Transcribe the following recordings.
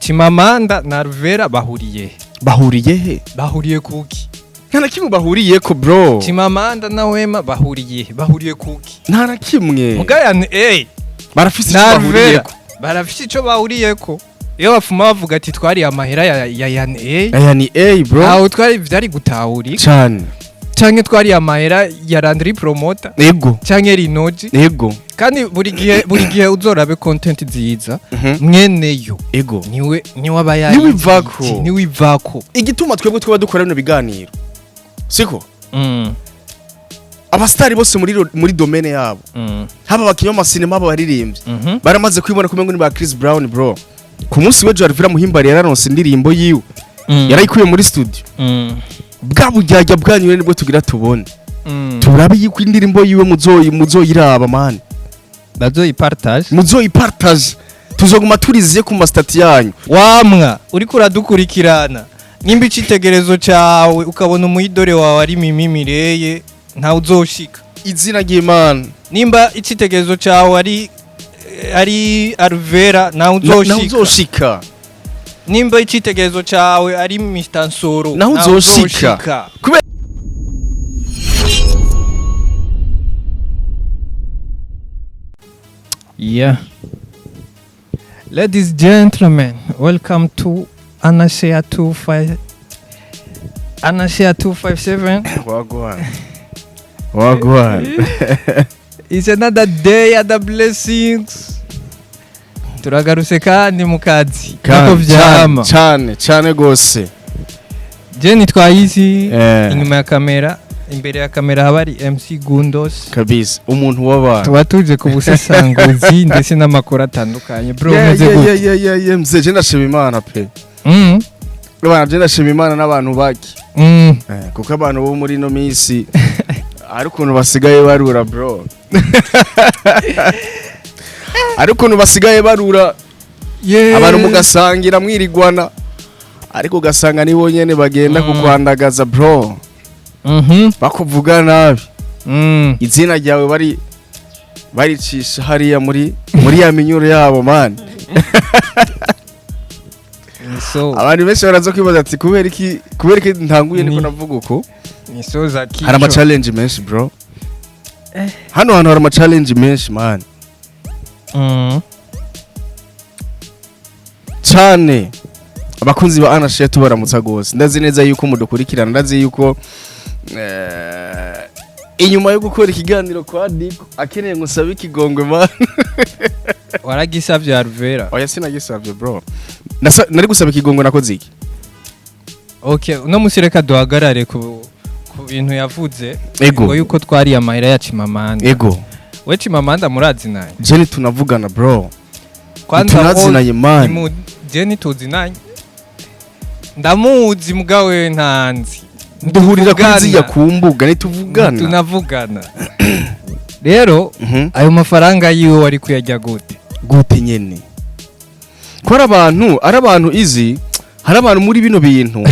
Chimamanda na Alvera bahuriye he bahuriye kuki nta na kimwe bahuriye ko bro Chimamanda na Wema bahuriye kuki nta na kimwe mugaya barafise icyo bahuriye ko barafise icyo bahuriye ko iyo bafuma bavuga ati twari amahera ya yani bro aho twari vyari gutahuri cyane canke twari amahera ya Landry Promoter ego canke Rinoji ego kandi buri gihe uzorabe content nziza mweneyo ego niwe abayayi niwivako igituma twebwe twaba dukora bino biganiro siko abastari bose muri domaine yabo haba bakinyoma cinema abo baririmbye baramaze kwibona kumengo ni ba Chris Brown bro ku munsi wejo Alvera Muhimbari yararonse indirimbo yiwe yarayikuye muri studio bwa bujyajya bwanyure nibwo tugira tubone turabe yiko indirimbo yiwe muzoyiraba man muzoyipartage tuzoguma turiziye ku mastati yanyu wamwa uri kuradukurikirana nimba icitegerezo cyawe ukabona umuyidore wawe ari Mimi Mireye nta uzoshika izina ry'Imana nimba icitegerezo cyawe ari Alvera nta uzoshika nimba icitegerezo cyawe ari Mr Nsoro nta uzoshika Yeah. Ladies and gentlemen, welcome to Anashia 257. Wagwan. It's another day at the blessings. Turagaruse kandi mukazi. Kako vyama. Cyane gose. Je nitwa Easy inyuma ya kamera. Imbere ya kamera habari MC Gundos kabisa umuntu w'abantu tuba tuje ku busesanguzi ndetse n'amakuru atandukanye bro muze gute mze je ndashima Imana pe bana je ndashima Imana n'abantu baki kuko abantu bo muri no misi ari ukuntu basigaye barura bro ari ukuntu basigaye barura abantu mugasangira mwirigwana ariko gasanga nibo nyene bagenda kukwandagaza bro bakuvuga nabi izina ryawe baricisha hariya muri ya minyuro yabo man abantu benshi baraza kwibaza ati kubera iki ntanguye niko navuga uko hari ama challenge menshi bro hano hari ama challenge menshi man cyane abakunzi ba Anashia tubaramutsa gose ndazi neza yuko mudukurikirana ndazi yuko inyuma yo gukora ikiganiro kwa Diko akeneye ngusabe ikigongwe man waragisavye Alvera oya sinagisavye bro nari gusaba ikigongwe nakoze iki okay uno musireka duhagarare ku bintu yavuze ngo yuko twari amahera ya Chimamanda ego we Chimamanda murazi naye je tunavugana bro tunazinaye man je tuzinanye ndamuzi mugawe ntanzi duhurira kwiziya kumbuga nituvugana tunavugana rero ayo mafaranga yiwe wari kuyajya gute nyene ko ari abantu izi hari abantu muri bino bintu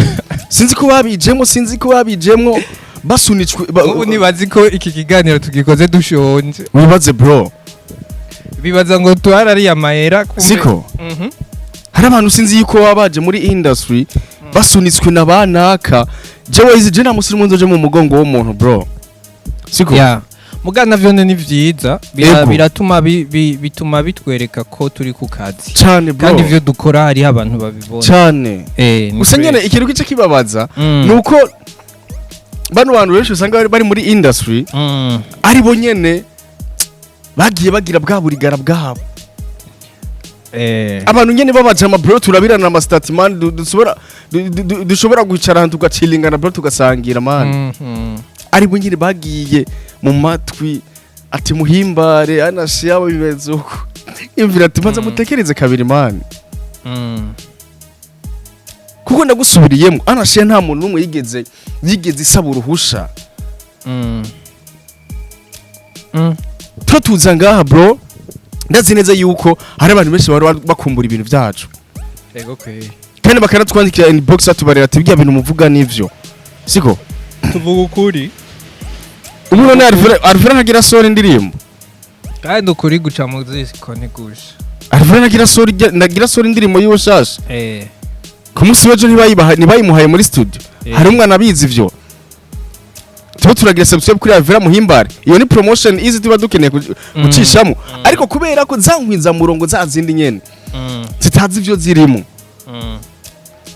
sinzi ko babijemwo basunitswe ubu nibazi ko iki kiganiro tugikoze dushonje wibaze bro bibaza ngo tuharari amahera siko hari abantu sinzi yuko babaje muri industry basunitswe nabanaka jewe izi je namusirimu nzoje mu mugongo wo muntu bro siko mugana vyone ni vyiza biratuma bituma bitwereka ko turi ku kazi cyane bro kandi ivyo dukora hari abantu babibona cyane usanyene ikintu kice kibabaza nuko bano bantu benshi usanga bari muri industry ari bo nyene bagiye bagira bwa burigara bwabo abantu nyene babajama bro turabirana ama statement dushobora gucara ahantu tugacilingana bro tugasangira man ari bo nyene bagiye mu matwi ati Muhimbare Anashia bimeze uko imvira ati maze mutekereze kabiri man kuko ndagusubiriyemo Anashia nta muntu numwe yigeze isaba uruhusha tuza ngaha bro ndazi neza yuko hari abantu benshi bari bakumbura ibintu byacu yego kweri kandi bakanatwandikira inbox atubarira ati bijya bintu muvuga nivyo siko tuvuga ukuri ubu none Alvera ntagira sore indirimbo kandi ukuri guca mu ziko ntigusha Alvera nagira sori indirimbo yiwe shasha ku munsi w'ejo ntibayimuhaye muri studio hari umwana abizi ivyo tuba turagira subscribe kuri Alvera Muhimbare iyo ni promotion easy tuba dukeneye gucishamo ariko kubera ko zankwiza murongo zazindi nyene zitazi ivyo zirimo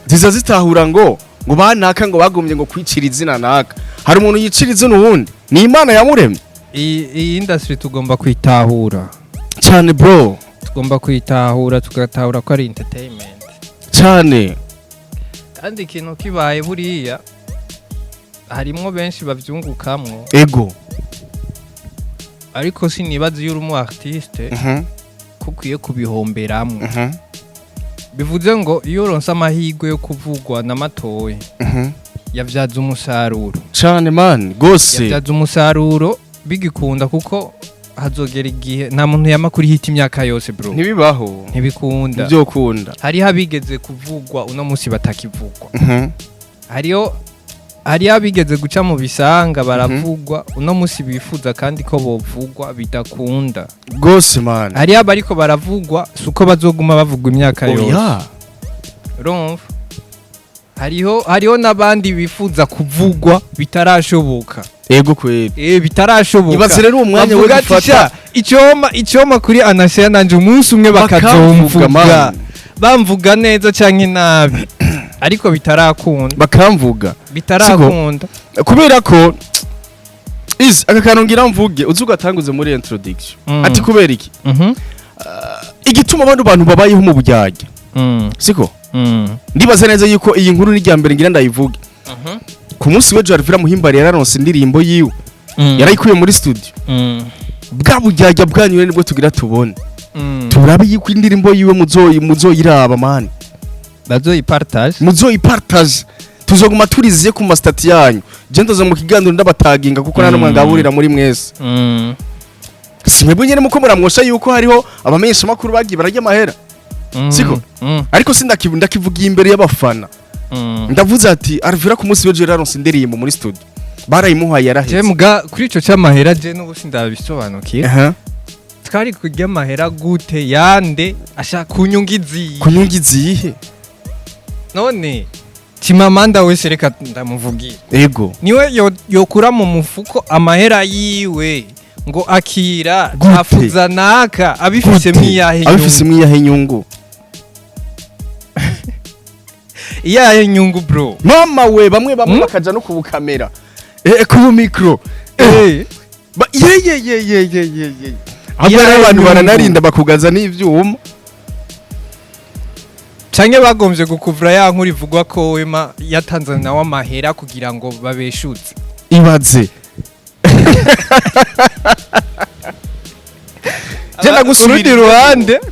ziza zitahura ngo banaka ngo bagomye ngo kwicira izina naka hari umuntu yicira izina uwundi ni Imana yamuremye iyi industry tugomba kwitahura cyane bro tugomba kwitahura tugatahura ko ari entertainment cyane kandi ikintu kibaye buriya harimwo benshi bavyungukamwo ego ariko sinibaza iyo uri umu artiste kukwiye kubihomberamwo bivuze ngo iyo uronse amahirwe yo kuvugwa n'amatoye yavyaza umusaruro cyane man gose yavyaza umusaruro bigikunda kuko hazogera igihe nta muntu yama kuri hit imyaka yose bro ntibibaho ntibikunda byo kunda hari habigeze kuvugwa uno munsi batakivugwa hari abigeze guca mu bisanga baravugwa uno munsi bifuza kandi ko bovugwa bidakunda gose man hari abariko baravugwa suko bazoguma bavugwa imyaka yose urumva hariho nabandi bifuza kuvugwa bitarashoboka ego kweli bitarashoboka ibaze rero umwanya wo gufata icyoma kuri Anasea nanje umunsi umwe bakazomvuga bamvuga neza canke nabi ariko bitarakunda bakamvuga bitarakunda kubera ko aka kantu ngira mvuge uzugatanguze muri introduction ati kubera iki igituma abantu babayeho mu bujyage siko ndibaza neza yuko iyi nkuru ni rya mbere ngira ndayivuge ku munsi w'ejo Alvera Muhimbare yararonse indirimbo yiwe yarayikuye muri studio bwa bujyajya bwanyure nibwo tugira tubone turabe yuko indirimbo yiwe muzoyiraba man muzoyipartage tuzoguma turiziye ku mastati yanyu je ndoza mu kiganiro ndabataginga kuko nta numwe ngaburira muri mwese simwe nyene muko muramwosha yuko hariho abamenyesha makuru bagiye barajya amahera siko ariko sindakivugiye imbere y'abafana ndavuze ati Alvera ku munsi w'ejo yararonse indirimbo muri studio barayimuhaye yaraheze kuri ico cy'amahera je n'ubu sindabisobanukiye twari kurya amahera gute yande ashaka kunyungizihe none Chimamanda wese reka ndamuvugira ego niwe yokura mu mufuko amahera yiwe ngo akira afuza naka abifise mwiyahe nyungu iyahe nyungu bro mama we bamwe bakaja no kubukamera ku micro abantu baranarinda bakugaza n'ivyuma canke bagombye gukuvura ya nkuru ivugwa ko Wema yatanze nawe amahera kugira ngo babeshutse ibaze jena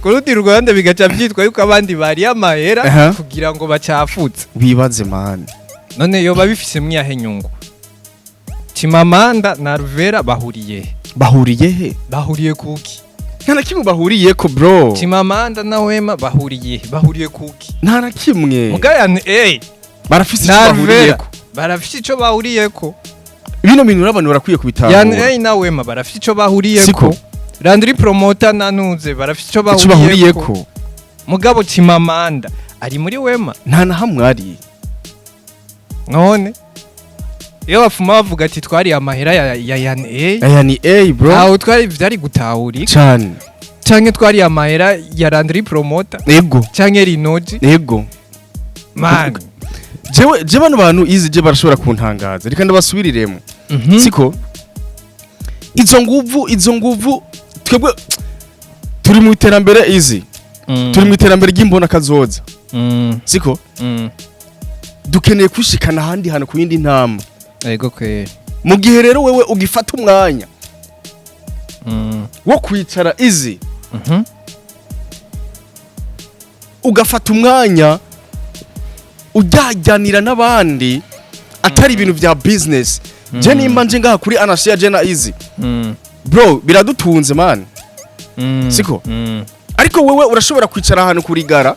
kurundi ruhande bigaca vyitwa yuko abandi bari amahera kugira ngo bacafutse bibaze man none yo babifise mwiyahe nyungu Chimamanda na Alvera bahuriye he kuki nta na kimwe bahuriye ko bro Chimamanda na Wema bahuriye kuki nta na kimwe mugayane barafise icyo bahuriye ko barafise icyo bahuriye ko bino bintu n'abantu barakwiye kubitanga yani na Wema barafise icyo bahuriye ko Landry promoter nanuze barafise icyo bahuriye ko mugabo Chimamanda ari muri Wema nta na hamwe ari none iyo bafuma bavuga ati twari amahera ya yani bro aho twari vyari gutahuri cyane canke twari amahera ya Landry promoter ego canke Rinoji ego man je bano bantu izi je barashobora kuntangaza reka ndabasubiriremo siko izo nguvu twebwe turi mu iterambere izi turi mu iterambere ry'imbona kazoza siko dukeneye kwishikana handi hano ku yindi ntama ego kwe mu gihe rero wewe ugifata umwanya wo kwicara izi ugafata umwanya ujyajyanira n'abandi atari ibintu vya business je nimba nje ngaha kuri Anasea Jena izi bro biradutunze man siko ariko wewe urashobora kwicara ahantu kurigara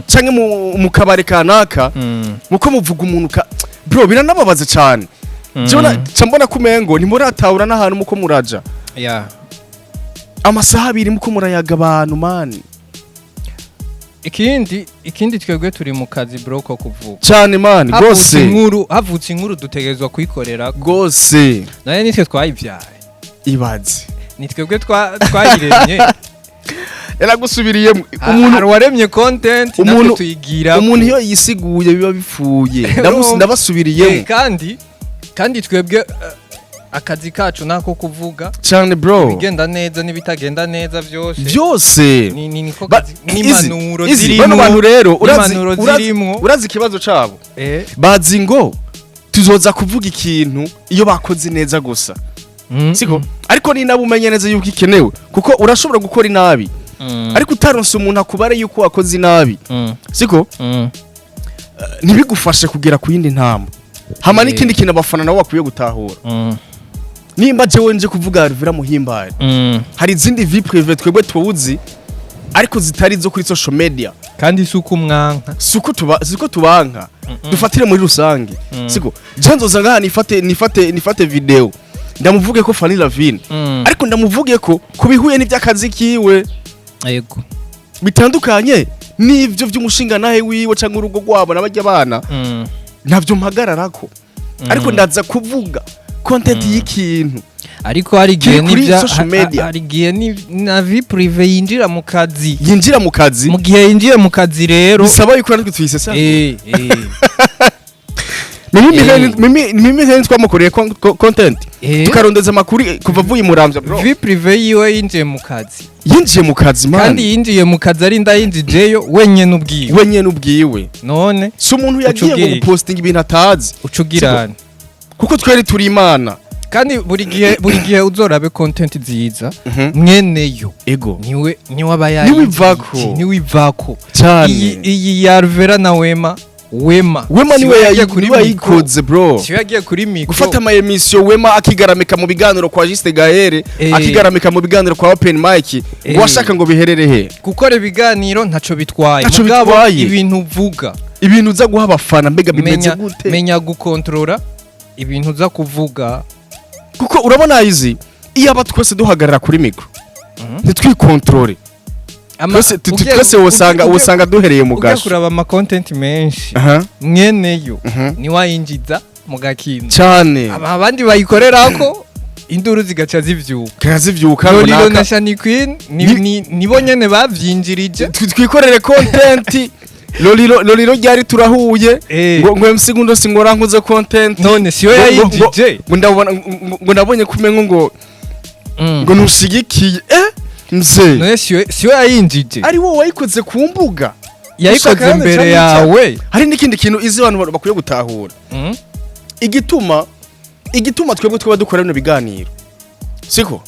canke mu kabare kanaka muko muvuga umuntu bro biranababaza cyane jona cyambona kumengo ntimuratahura n'ahantu muko muraja yeah amasaha abiri muko murayaga abantu man ikindi twebwe turi mu kazi bro ko kuvuga cyane man gose havutse inkuru dutegerezwa kuyikorera gose naye nitwe twayivyaye ibaze ni twebwe twayiremye yaragusubiriye umuntu waremye content natwe tuyigira umuntu iyo yisiguye biba bifuye ndabasubiriye kandi twebwe akazi kacu nako kuvuga cyane bro bigenda neza nibitagenda neza byose niko kazi n'impanuro zirimo abantu rero urazi ikibazo cabo bazi ngo tuzoza kuvuga ikintu iyo bakoze neza gusa siko ariko ni nabo umenye neza yuko ikenewe kuko urashobora gukora inabi ariko utaronse umuntu akubare yuko wakoze inabi siko ntibigufashe kugera ku yindi ntambwe hama n'ikindi kintu abafana nabo bakwiye gutahura nimba jewe nje kuvuga Alvera Muhimbare hari izindi vie privée twebwe tuwuzi ariko zitari zo kuri social media kandi suko umwanka suko tubanka dufatire muri rusange siko janzo ngaha nifate video ndamuvuge ko Fanny Lavine ariko ndamuvuge ko kubihuye n'ivyakazi kiwe yego bitandukanye n'ivyo vy'umushinga nahe wiwe canke urugo rwabo n'abajya abana navyo mpagararako ariko ndaza kuvuga content y'ikintu ariko hari gihe na vie privée yinjira mu kazi mu gihe yinjiye mu kazi rero bisaba yuko natwe tuyisesa mimi henzi twamukoreye content tukarondeza amakuru kuva vuye muramvya bro vie privée yiwe yinjiye mu kazi man kandi yinjiye mu kazi ari ndayinjijeyo wenye n'ubwiwe none so umuntu yagiye ngo posting ibintu atazi ucugirana kuko twari turi imana kandi buri gihe uzorabe content nziza mweneyo ego niwe abayayi niwivako cyane iyi ya Alvera na Wema niwe yayikoze bro siyo yagiye kuri micro gufata ama emission Wema akigaramika mu biganiro kwa Juste Gaere akigaramika mu biganiro kwa Open Mic washaka ngo biherere he gukora ibiganiro ntaco bitwaye ibintu uvuga ibintu uza guha abafana mbega bimeze gute menya gukontrola ibintu uza kuvuga kuko urabona izi iyo aba twese duhagarara kuri micro ntitwikontrole twese wosanga duhereye mu gasho kuraba ama content menshi mweneyo ni wayinjiza mu gakintu cyane abandi bayikorerako induru zigaca zivyuka Lolilo na Shani Queen nibo nyene bavyinjirije twikorere content Lolilo ryari turahuye ngo MC Gundo singora nkuze content none siyo yayinjije ngo ndabonye kumengo ngo ntushigikiye mze none siyo yayinjije ari wowe wayikoze ku mbuga yayikoze imbere yawe hari n'ikindi kintu izi abantu bakwiye gutahura igituma twebwe dukora bino biganiro siko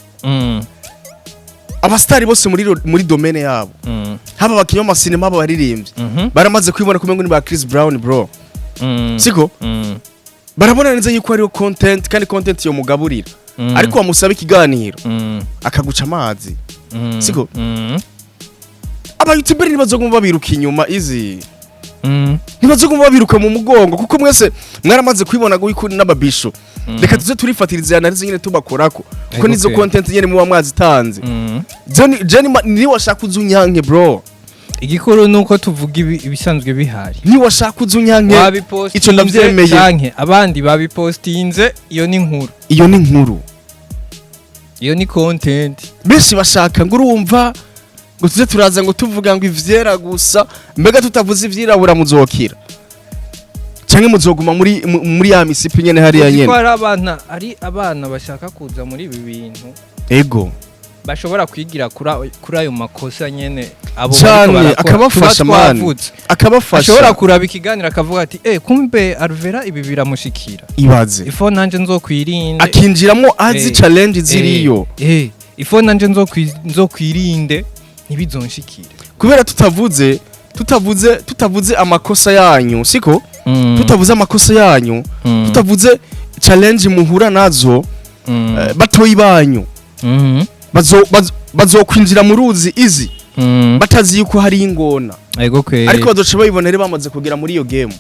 abastari bose muri domaine yabo haba abakinyi b'amasinema haba baririmbye baramaze kwibona kumengo ni ba Chris Brown bro siko barabona neza yuko ari content kandi content yo mugaburira ariko wamusaba ikiganiro akaguca amazi siko aba YouTuber ntibazoguma babiruka inyuma izi ntibazoguma babiruka mu mugongo kuko mwese mwaramaze kwibona go ikuri n'ababisho reka tuze turifatiriza analize nyine tubakorako kuko nizo content nyene muba mwazitanze Jenny ni washaka uzunyanke bro igikuru nuko tuvuga ibisanzwe bihari ni washaka uzunyanke ico ndavyemeye canke abandi babipostinze iyo ni nkuru iyo ni content benshi bashaka ngo urumva ngo tuze turaza ngo tuvuga ngo ivyera gusa mbega tutavuze ivyirabura muzokira canke muzoguma muri ya misipi nyene hariya nyene ari abana bashaka kuza muri ibi bintu ego bashobora kwigira kuri ayo makosa nyene abo akabafasha man akabafasha ashobora kuraba ikiganiro akavuga ati kumbe Alvera ibi biramushikira ibaze ifo nanje nzokwirinde akinjiramo azi challenge ziriyo ifo nanje nzokwirinde ntibizonshikire kubera tutavuze amakosa yanyu siko tutavuze amakosa yanyu tutavuze challenge muhura nazo batoyi banyu bazokwinjira mu ruzi izi batazi yuko hari ingona ariko bazoca bayibonere bamaze kugera muri iyo game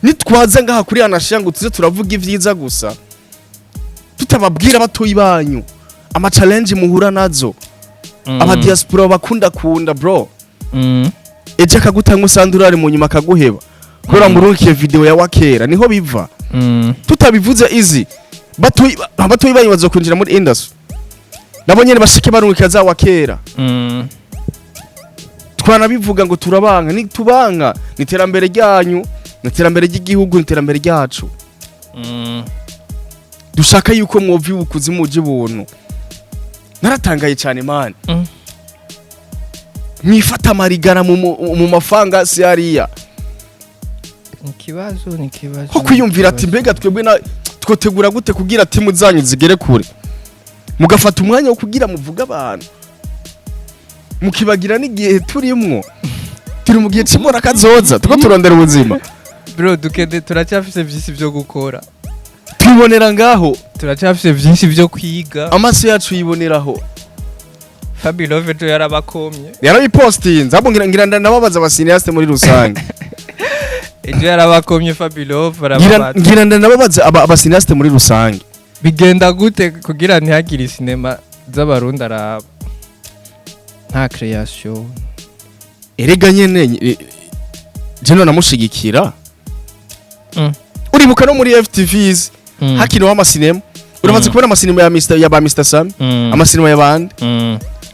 nitwaza ngaha kuri anashya ngo tuze turavuga ivyiza gusa tutababwira batoyi banyu ama challenge muhura nazo aba diaspora bakunda bro ejo akagutanga usandurare mu nyuma akaguheba kubera murukiye video ya wakera niho biva tutabivuze izi batoyi bayibazo kwinjira muri industry nabo nyene bashike barungika za wakera twanabivuga ngo turabanka ni tubanka ni terambere ryanyu ni terambere ry'igihugu ni terambere ryacu dushaka yuko mwovi ukuzimuje ubuntu naratangaye cyane man mwifata amarigara mu mafanga siariya ni kibazo ko kwiyumvira ati mbega twebwe twotegura gute kugira timu zanyu zigere kure mugafata umwanya wo kugira muvuga abantu mukibagira n'igihe turimwo turi mu gihe kimora kazoza tuko turondera ubuzima bro dukende turacyafise byinshi byo gukora twibonera ngaho turacyafise byinshi byo kwiga amaso yacu yiboneraho Fabi Love to yarabakomye yarabipostinze abo ngira ndababaza abasiniaste muri rusange ejo yarabakomye Fabi Love ngira ndababaza abasiniaste muri rusange bigenda gute kugira ntihagire sinema z'abarundi araba nta creation erega nyene jeno namushigikira uribuka no muri FTVs hakino w'amasinema uramaze kubona amasinema ya Mr Sam amasinema y'abandi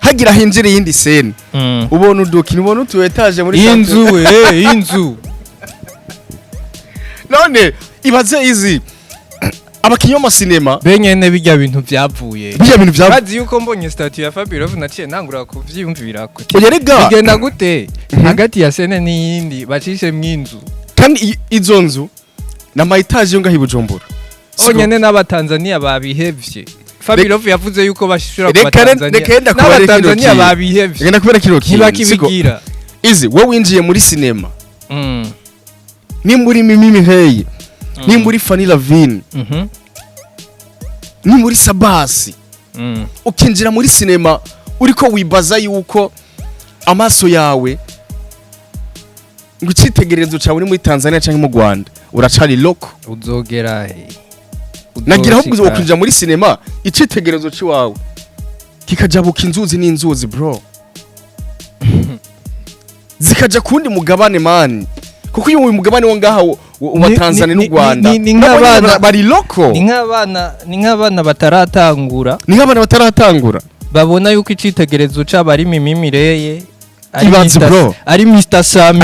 hagira hinjire yindi scene ubona udukina ubona utu etage muri inzu none ibaze izi abakinyo amasinema benyene bijya bintu byavuye bazi yuko mbonye statue ya Fabi Love naciye nangura kuvyiyumvira ko bigenda gute hagati ya scene n'iyindi bacishe mwinzu kandi izo nzu na maitaje yo ngahi Bujumbura onyene n'abatanzania babihevye Fabi Love yavuze yuko bashishura ku Tanzania n'abatanzania babihevye ngenda kubera kiro kibakibigira izi wowe winjiye muri cinema ni muri Mimi Hey ni muri Fanny Lavine ni muri Sabasi ukinjira muri cinema uriko wibaza yuko amaso yawe ngo citegerezo cyawe uri muri Tanzania cyangwa mu Rwanda uracari loko uzogera nagira ahubwo ukinjira muri cinema icitegerezo ciwawe kikajabuka inzuzi n'inzuzi bro zikaja kundi mugabane man kuko uyu mugabane wo ngaha wa Tanzania n'u Rwanda bari loko ni nk'abana bataratangura babona yuko icitegerezo caba ari Mimi Mireye ari Mr Sami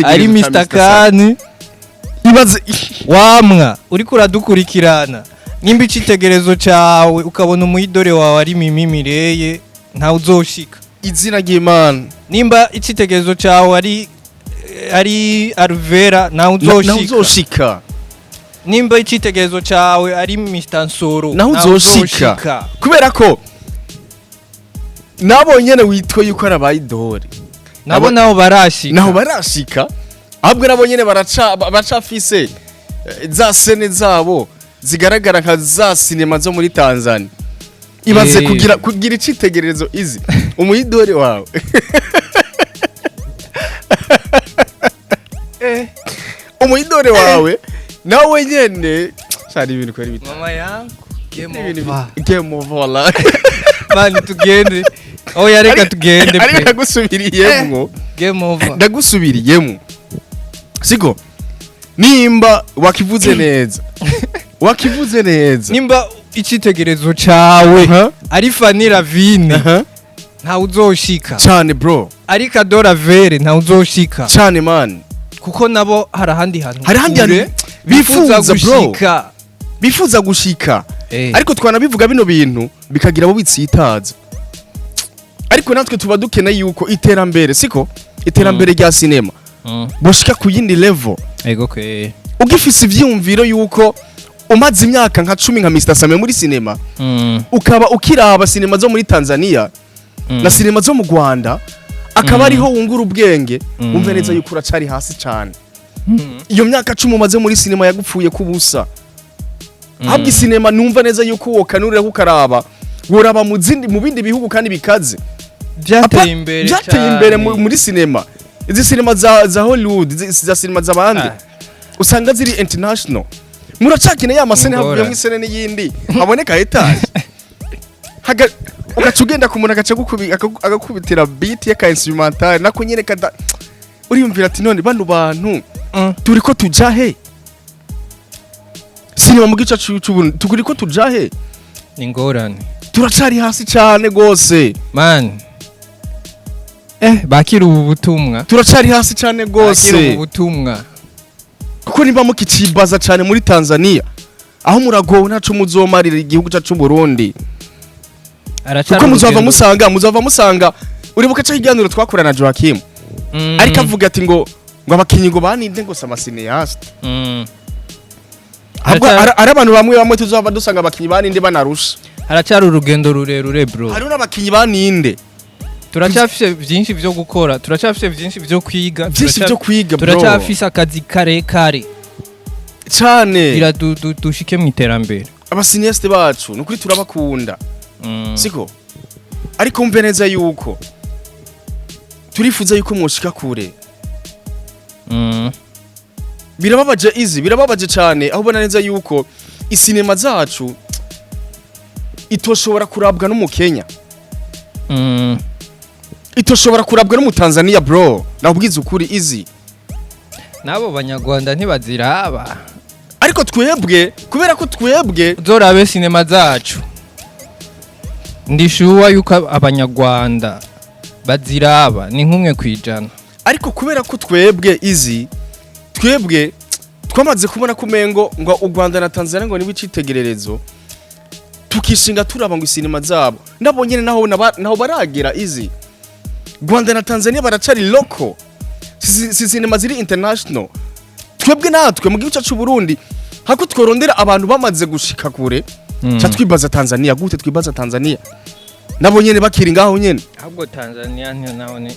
ari Mr Kani ibaze wamwa uriko uradukurikirana nimba icitegerezo cawe ukabona umuyidore wawe ari Mimi Mireye nta uzoshika izina ry'Imana nimba icitegerezo cawe ari Arvera nta uzoshika nimba icitegerezo cawe ari Mr Nsoro nta uzoshika kubera ko nabo nyene witwa yuko arabayidore naho barashika ahubwo nabo nyene baracafise za sene zabo zigaragara nka za sinema zo muri Tanzania ibaze kugira icitegererezo izi umuyidore wawe umuyidore wawe nawe nyene shari ibintu kwari bita mama yangu game over mani tugende yareka tugende ariko ndagusubiriyemwo game over ndagusubiriyemwo siko nimba wakivuze neza nimba icitegerezo cawe ari Fanny Lavine nta uzoshika cyane bro ari Kadora Vere nta uzoshika cyane man kuko nabo hari hantu bifuza gushika ariko twanabivuga bino bintu bikagira abo bitsitaza ariko natwe tuba dukeneye yuko iterambere siko iterambere rya cinema boshika ku yindi level ugifise ivyumviro yuko umaze imyaka nka 10 nka Mr Same muri cinema ukaba ukiraba cinema zo muri Tanzania na cinema zo mu Rwanda akaba ariho wungura ubwenge umve neza yuko uracari hasi cyane iyo myaka 10 umaze muri cinema yagupfuye kubusa habwi cinema numva neza yuko wokanurira kukaraba woraba mu bindi bihugu kandi bikaze byateye imbere muri cinema izi cinema za Hollywood za cinema z'abandi usanga ziri international muracakine ya masene havuye mu isene n'iyindi haboneka etage ugaca ugenda ku muntu agaca agakubitira beat y'aka instrumental nako nyene kada uriyumvira ati none bano bantu turiko tujahe sinema mu gice cy'ubu turiko tujahe ingorane turacari hasi cyane gose man bakira ubu butumwa turacari hasi cyane gose bakira ubu butumwa kuko niba mukicibaza cyane muri Tanzania aho muragowe ntaco muzomarira igihugu cyacu Burundi kuko muzava musanga uribuka cyo iganiro twakorana Joachim ariko avuga ati ngo abakinyi ngo baninde ngo samasine yast ari abantu bamwe tuzava dusanga abakinyi baninde banarusha haracyari urugendo rurerure bro hari n'abakinyi baninde turacyafise byinshi byo gukora turacyafise byinshi byo kwiga bro turacyafise akazi kare cyane ira dushike mu iterambere abasinieste bacu nukuri turabakunda siko ariko umve neza yuko turifuza yuko mwoshika kure birababaje cyane aho ubona neza yuko isinema zacu itoshobora kurabwa n'umukenya itoshobora kurabwa n'umutanzania bro nabwiza ukuri izi nabo banyarwanda ntibaziraba ariko twebwe kubera ko twebwe zorabe sinema zacu ndishuwa yuko abanyarwanda baziraba ni nk'umwe kwijana ariko kubera ko twebwe twamaze kubona kumengo ngo u Rwanda na Tanzania ngo niwe citegererezo tukishinga turaba ngo isinema zabo nabonye naho baragera izi Rwanda na Tanzania baracari local si sinema ziri international twebwe natwe mu gihugu cyacu Burundi hako tworondera abantu bamaze gushika kure cha twibaza Tanzania gute twibaza Tanzania nabo nyene bakiri ngaho nyene ahubwo Tanzania naho ni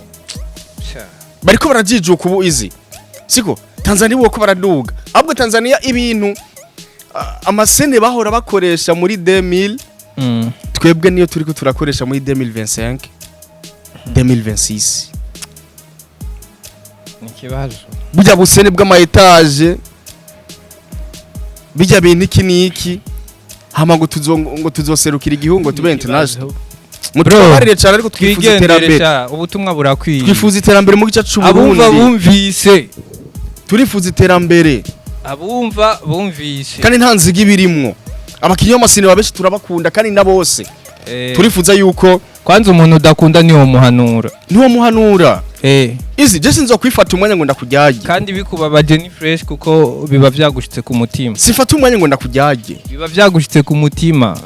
bariko barajijuka ubu izi siko Tanzania uko baraduga ahubwo Tanzania ibintu amasene bahora bakoresha muri 2000 twebwe niyo turiko turakoresha muri 2025 2026 nikibazo bijya busene bw'ama etage bijya bintu iki hama ngo tuzoserukira igihugu tube international mutubarire cyane ariko twifuza iterambere ubutumwa burakwiye twifuza iterambere mu gice cy'u Burundi abumva bumvise turifuza iterambere abumva bumvise kandi nta nziga ibirimwo abakinyi b'amasine babeshi turabakunda kandi na bose turifuza yuko kwanza umuntu udakunda niwo muhanura izi je sinzo kwifata umwanya ngo ndakujyaje kandi bikubabaje ni fresh kuko biba vyagushitse ku mutima sifata umwanya ngo ndakujyaje biba vyagushitse ku mutima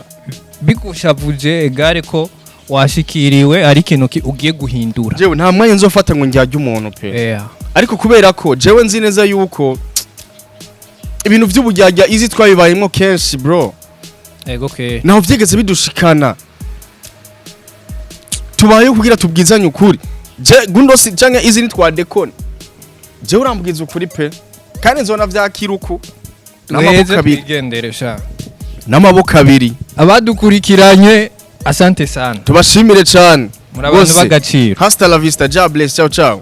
bigushavuje egare ko washikiriwe ari kintu ugiye guhindura jewe nta mwanya nzofata ngo njyaje umuntu pe ariko kubera ko jewe nzi neza yuko ibintu vy'ubujyajya izi twabibayemo kenshi bro naho vyegeze bidushikana tubaye kugira tubwizanye ukuri je gundosi canke izi ni twadekone je urambwiza ukuri pe kandi nzona vyakiruku n'amaboko abiri abadukurikiranye asante sana tubashimire cyane murabantu bagaciro hasta la vista ja bless ciao ciao